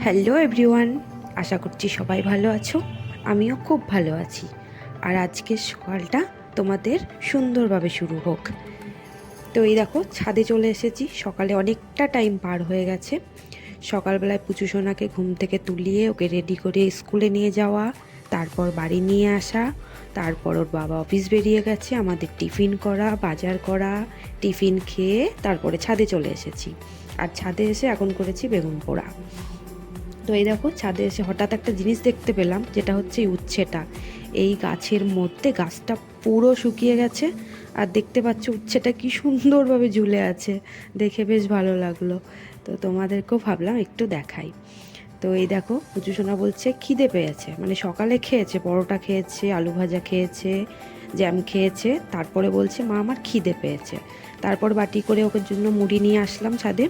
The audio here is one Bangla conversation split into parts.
হ্যালো এভরিওয়ান, আশা করছি সবাই ভালো আছো। আমিও খুব ভালো আছি। আর আজকের সকালটা তোমাদের সুন্দরভাবে শুরু হোক। তো এই দেখো, ছাদে চলে এসেছি। সকালে অনেকটা টাইম পার হয়ে গেছে। সকালবেলায় পুচু সোনাকে ঘুম থেকে তুলিয়ে ওকে রেডি করে স্কুলে নিয়ে যাওয়া, তারপর বাড়ি নিয়ে আসা, তারপর ওর বাবা অফিস বেরিয়ে গেছে, আমাদের টিফিন করা, বাজার করা, টিফিন খেয়ে তারপরে ছাদে চলে এসেছি। আর ছাদে এসে এখন করেছি বেগুন পোড়া। তো এই দেখো, ছাদে এসে হঠাৎ একটা জিনিস দেখতে পেলাম, যেটা হচ্ছে এই উচ্ছেটা। এই গাছের মধ্যে গাছটা পুরো শুকিয়ে গেছে, আর দেখতে পাচ্ছ উচ্ছেটা কি সুন্দরভাবে ঝুলে আছে। দেখে বেশ ভালো লাগলো। তো তোমাদেরকেও ভাবলাম একটু দেখাই। তো এই দেখো, পুচু সোনা বলছে খিদে পেয়েছে, মানে সকালে খেয়েছে, পরোটা খেয়েছে, আলু ভাজা খেয়েছে, জ্যাম খেয়েছে, তারপরে বলছে মা আমার খিদে পেয়েছে। তারপর বাটি করে ওকে জন্য মুড়ি নিয়ে আসলাম ছাদে।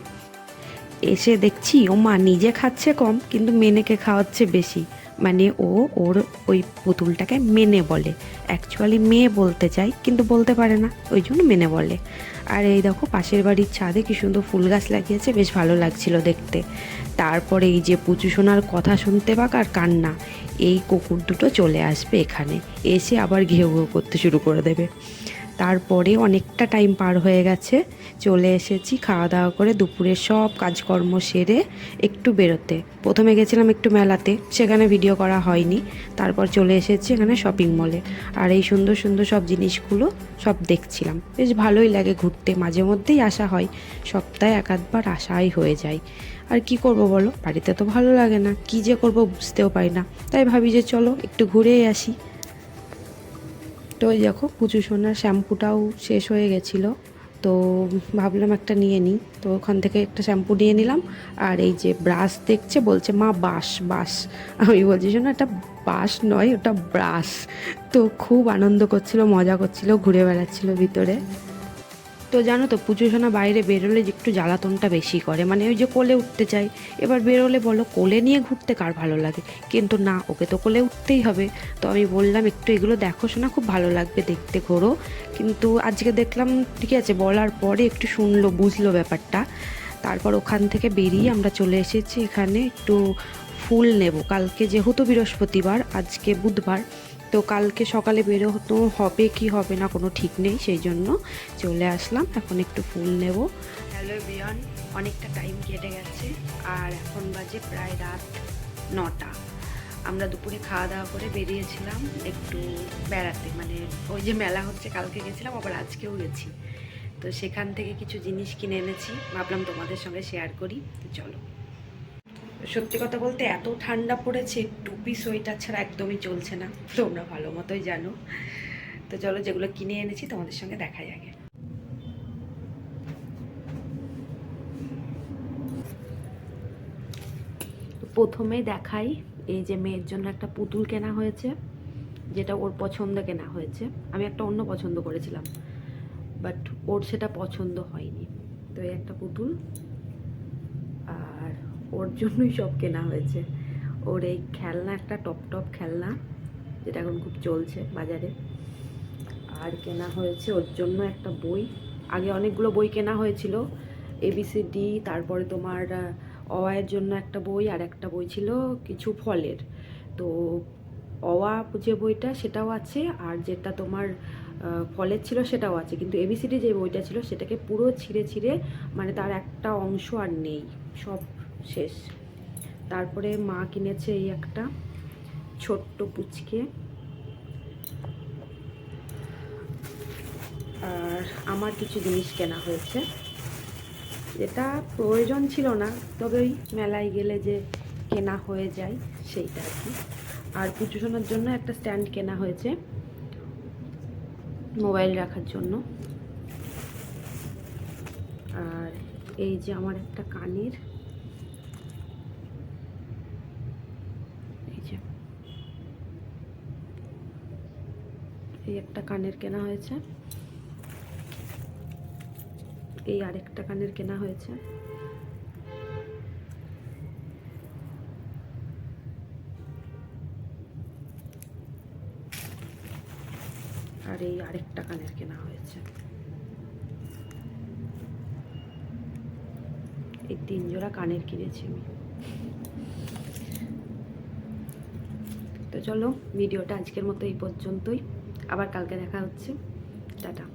এসে দেখছি ও মা নিজে খাচ্ছে কম, কিন্তু মেনেকে খাওয়াচ্ছে বেশি। মানে ও ওর ওই পুতুলটাকে মেনে বলে। অ্যাকচুয়ালি মেয়ে বলতে চাই, কিন্তু বলতে পারে না, ওই জন্য মেনে বলে। আর এই দেখো, পাশের বাড়ির ছাদে কি সুন্দর ফুল গাছ লাগিয়েছে, বেশ ভালো লাগছিল দেখতে। তারপরে এই যে পুচু সোনার কথা শুনতে পাক আর কান্না, এই কুকুর দুটো চলে আসবে এখানে, এসে আবার ঘেউ ঘেউ করতে শুরু করে দেবে। তারপরে অনেকটা টাইম পার হয়ে গেছে, চলে এসেছি খাওয়া দাওয়া করে, দুপুরের সব কাজকর্ম সেরে একটু বেরোতে। প্রথমে গেছিলাম একটু মেলাতে, সেখানে ভিডিও করা হয়নি। তারপর চলে এসেছি এখানে শপিং মলে। আর এই সুন্দর সুন্দর সব জিনিসগুলো সব দেখছিলাম। বেশ ভালোই লাগে ঘুরতে, মাঝে মধ্যেই আসা হয়, সপ্তাহে এক আধবার আসাই হয়ে যায়। আর কি করব বলো, বাড়িতে তো ভালো লাগে না, কি যে করব বুঝতেও পারি না। তাই ভাবি যে চলো একটু ঘুরেই আসি। তো ওই দেখো, পুচু সোনার শ্যাম্পুটাও শেষ হয়ে গেছিলো, তো ভাবলাম একটা নিয়ে নিই। তো ওখান থেকে একটা শ্যাম্পু নিয়ে নিলাম। আর এই যে ব্রাশ দেখছে, বলছে মা বাঁশ বাঁশ। আমি বলছি শোনো, এটা বাঁশ নয়, ওটা ব্রাশ। তো খুব আনন্দ করছিল, মজা করছিল, ঘুরে বেড়াচ্ছিল ভিতরে। তো জানো তো, পুজো সোনা বাইরে বেরোলে যে একটু জ্বালাতনটা বেশি করে, মানে ওই যে কোলে উঠতে চাই। এবার বেরোলে বলো, কোলে নিয়ে ঘুরতে কার ভালো লাগে? কিন্তু না, ওকে তো কোলে উঠতেই হবে। তো আমি বললাম একটু এগুলো দেখো শোনা, খুব ভালো লাগবে দেখতে, ঘোরো। কিন্তু আজকে দেখলাম ঠিক আছে, বলার পরে একটু শুনলো, বুঝলো ব্যাপারটা। তারপর ওখান থেকে বেরিয়ে আমরা চলে এসেছি এখানে একটু ফুল নেব। কালকে যেহেতু বৃহস্পতিবার, আজকে বুধবার, তো কালকে সকালে বেরোতে হবে কি হবে না কোনো ঠিক নেই, সেই জন্য চলে আসলাম। এখন একটু ফুল নেব। হ্যালো বিয়ন, অনেকটা টাইম কেটে গেছে, আর এখন বাজে প্রায় রাত 9টা। আমরা দুপুরে খাওয়া দাওয়া করে বেরিয়েছিলাম একটু বেড়াতে, মানে ওই যে মেলা হচ্ছে, কালকে গেছিলাম, আবার আজকেও গেছি। তো সেখান থেকে কিছু জিনিস কিনে এনেছি, ভাবলাম তোমাদের সঙ্গে শেয়ার করি। তো চলো। সত্যি কথা বলতে এত ঠান্ডা পড়েছে, টুপি সোয়েটার ছাড়া একদমই চলছে না, তোমরা ভালো মতোই জানো। তো চলো, যেগুলো কিনে এনেছি তোমাদের সঙ্গে দেখাই আগে। প্রথমেই দেখাই, এই যে মেয়ের জন্য একটা পুতুল কেনা হয়েছে, যেটা ওর পছন্দ কেনা হয়েছে। আমি একটা অন্য পছন্দ করেছিলাম, বাট ওর সেটা পছন্দ হয়নি। তো এই একটা পুতুল, আর ওর জন্যই সব কেনা হয়েছে। ওর এই খেলনা, একটা টপ টপ খেলনা, যেটা এখন খুব চলছে বাজারে। আর কেনা হয়েছে ওর জন্য একটা বই। আগে অনেকগুলো বই কেনা হয়েছিল, এবিসিডি, তারপরে তোমার অয়ের জন্য একটা বই, আর একটা বই ছিল কিছু ফলের। তো অওয়া যে বইটা সেটাও আছে, আর যেটা তোমার ফলের ছিল সেটাও আছে, কিন্তু এবিসিডি যে বইটা ছিল সেটাকে পুরো ছিঁড়ে ছিঁড়ে, মানে তার একটা অংশ আর নেই, সব শেষ। তারপরে মা কিনেছে এই একটা ছোট্ট পুচকে। আর আমার কিছু জিনিস কেনা হয়েছে, যেটা প্রয়োজন ছিল না, তবে ওই মেলায় গেলে যে কেনা হয়ে যায় সেইটা আর কি। আর পুজো শোনার জন্য একটা স্ট্যান্ড কেনা হয়েছে, মোবাইল রাখার জন্য। আর এই যে আমার একটা কানের, এই যে এই একটা কানের কেনা হয়েছে, এই আরেকটা কানের কেনা হয়েছে, আর এই আরেকটা কানের কেনা হয়েছে। এই 3 জোড়া কানের কিনেছি আমি। তো চলো ভিডিওটা আজকের মতো এই পর্যন্তই, আবার কালকে দেখা হচ্ছে, টাটা।